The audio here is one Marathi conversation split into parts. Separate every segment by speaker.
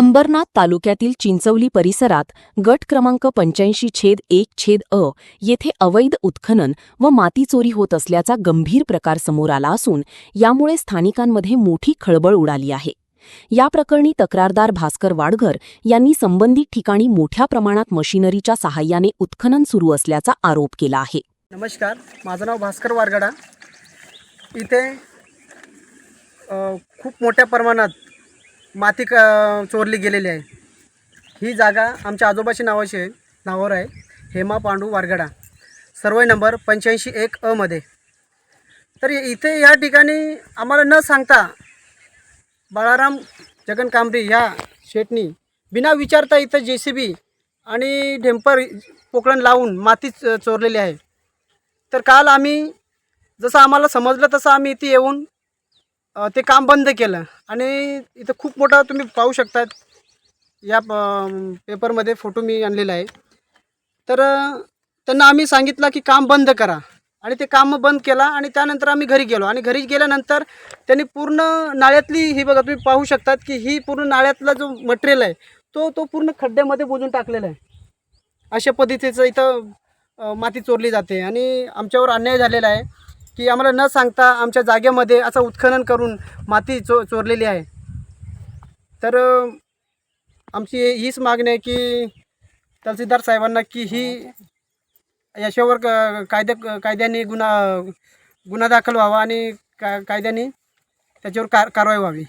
Speaker 1: अंबरनाथ तालुक्यातील चिंचवली परिसरात गट क्रमांक 85/1/अ येथे अवैध उत्खनन व माती चोरी होत असल्याचा गंभीर प्रकार समोर आला असून यामुळे स्थानिकांमध्ये मोठी खळबळ उडाली आहे। या प्रकरणी तक्रारदार भास्कर वाडघर यांनी संबंधित ठिकाणी मोठ्या प्रमाणात मशिनरीच्या सहाय्याने उत्खनन सुरू असल्याचा आरोप केला आहे।
Speaker 2: नमस्कार, माझं नाव भास्कर वारगडा। इथे खूप मोठ्या प्रमाणात माती चोरली गेलेली आहे। ही जागा आमच्या आजोबाची नावावर आहे, हेमा पांडू वारगडा, सर्वे नंबर 85/1/अ मध्ये। तर इथे या ठिकाणी आम्हाला न सांगता बाळाराम जगन कांबरी ह्या शेटनी बिना विचारता इथं JCB आणि ढेंपर पोकळण लावून माती चोरलेली आहे। तर काल आम्ही जसं आम्हाला समजलं तसं आम्ही इथे येऊन ते काम बंद केलं आणि इथं खूप मोठा तुम्ही पाहू शकता, या पेपरमध्ये फोटो मी आणलेला आहे। तर त्यांना आम्ही सांगितलं की काम बंद करा आणि ते काम बंद केला आणि त्यानंतर आम्ही घरी गेलो आणि घरी गेल्यानंतर त्यांनी पूर्ण नाळ्यातली ही बघा तुम्ही पाहू शकतात की ही पूर्ण नाळ्यातला जो मटेरियल आहे तो पूर्ण खड्ड्यामध्ये बुजून टाकलेला आहे। अशा पद्धतीचं इथं माती चोरली जाते आणि आमच्यावर अन्याय झालेला आहे की आम्हाला न सांगता आमच्या जागेमध्ये असं उत्खनन करून माती चोरलेली आहे। तर आमची हीच मागणी आहे की तहसीलदार साहेबांना की ही याच्यावर कायद्याने गुन्हा दाखल व्हावा आणि कायद्याने त्याच्यावर कारवाई व्हावी।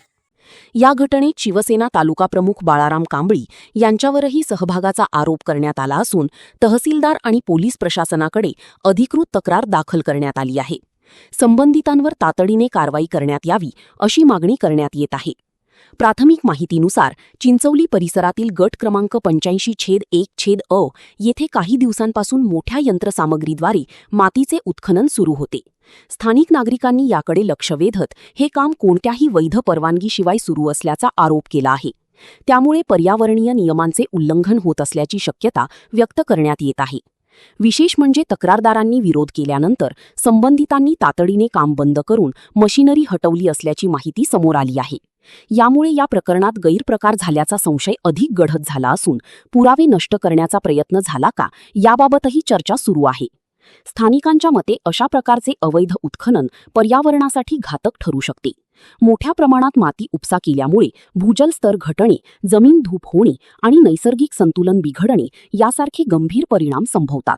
Speaker 1: या घटनेत शिवसेना तालुका प्रमुख बाळाराम कांबळी यांच्यावरही सहभागाचा आरोप करण्यात आला असून तहसीलदार आणि पोलीस प्रशासनाकडे अधिकृत तक्रार दाखल करण्यात आली आहे। संबंधितांवर तातडीने कारवाई करण्यात यावी अशी मागणी करण्यात येत आहे। प्राथमिक माहितीनुसार चिंचवली परिसरातील गट क्रमांक 85/1/अ येथे काही दिवसांपासून मोठ्या यंत्रसामग्रीद्वारे मातीचे उत्खनन सुरू होते। स्थानिक नागरिकांनी याकडे लक्ष वेधत हे काम कोणत्याही वैध परवानगीशिवाय सुरू असल्याचा आरोप केला आहे। त्यामुळे पर्यावरणीय नियमांचे उल्लंघन होत असल्याची शक्यता व्यक्त करण्यात येत आहे। विशेष म्हणजे तक्रारदारांनी विरोध केल्यानंतर संबंधितांनी तातडीने काम बंद करून मशिनरी हटवली असल्याची माहिती समोर आली आहे। यामुळे या प्रकरणात गैरप्रकार झाल्याचा संशय अधिक गढत झाला असून पुरावे नष्ट करण्याचा प्रयत्न झाला का याबाबतही चर्चा सुरू आहे। स्थानिकांच्या मते अशा प्रकारचे अवैध उत्खनन पर्यावरणासाठी घातक ठरू शकते। मोठ्या प्रमाणात माती उपसा केल्यामुळे भूजल स्तर घटणे, जमीन धूप होणे आणि नैसर्गिक संतुलन बिघडणे यासारखे गंभीर परिणाम संभवतात।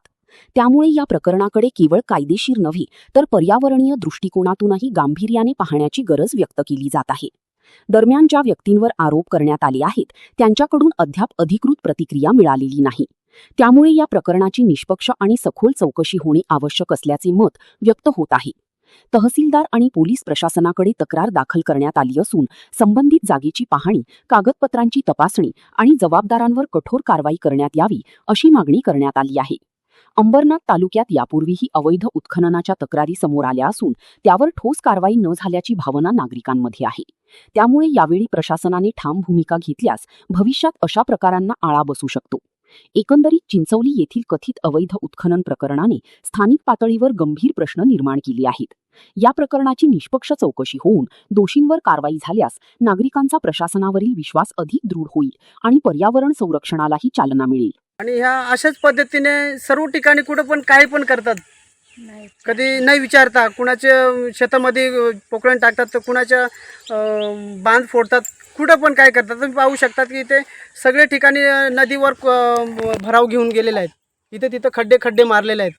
Speaker 1: त्यामुळे या प्रकरणाकडे केवळ कायदेशीर नव्हे तर पर्यावरणीय दृष्टिकोनातूनही गांभीर्याने पाहण्याची गरज व्यक्त केली जात आहे। दरम्यान ज्या व्यक्तींवर आरोप करण्यात आले आहेत त्यांच्याकडून अद्याप अधिकृत प्रतिक्रिया मिळालेली नाही। त्यामुळे या प्रकरणाची निष्पक्ष आणि सखोल चौकशी होणे आवश्यक असल्याचे मत व्यक्त होत आहे। तहसीलदार आणि पोलीस प्रशासनाकडे तक्रार दाखल करण्यात आली असून संबंधित जागेची पाहणी, कागदपत्रांची तपासणी आणि जबाबदारांवर कठोर कारवाई करण्यात यावी अशी मागणी करण्यात आली आहे। अंबरनाथ तालुक्यात यापूर्वीही अवैध उत्खननाच्या तक्रारी समोर आल्या असून त्यावर ठोस कारवाई न झाल्याची भावना नागरिकांमध्ये आहे। त्यामुळे यावेळी प्रशासनाने ठाम भूमिका घेतल्यास भविष्यात अशा प्रकारांना आळा बसू शकतो। एकंदरीत चिंचवली येथील कथित अवैध उत्खनन प्रकरणाने स्थानिक पातळीवर गंभीर प्रश्न निर्माण केले आहेत। या प्रकरणाची निष्पक्ष चौकशी होऊन दोषींवर कारवाई झाल्यास नागरिकांचा प्रशासनावरील विश्वास अधिक दृढ होईल आणि पर्यावरण संरक्षणालाही चालना मिळेल।
Speaker 2: आणि ह्या अशाच पद्धतीने सर्व ठिकाणी कुठं पण काही पण करतात, कधी नाही विचारता। कुणाच्या शेतामध्ये पोकळण टाकतात तर कुणाच्या बांध फोडतात, कुठं पण काय करतात। तुम्ही पाहू शकतात की इथे सगळे ठिकाणी नदीवर भराव घेऊन गेलेले आहेत, इथे तिथं खड्डे मारलेले आहेत।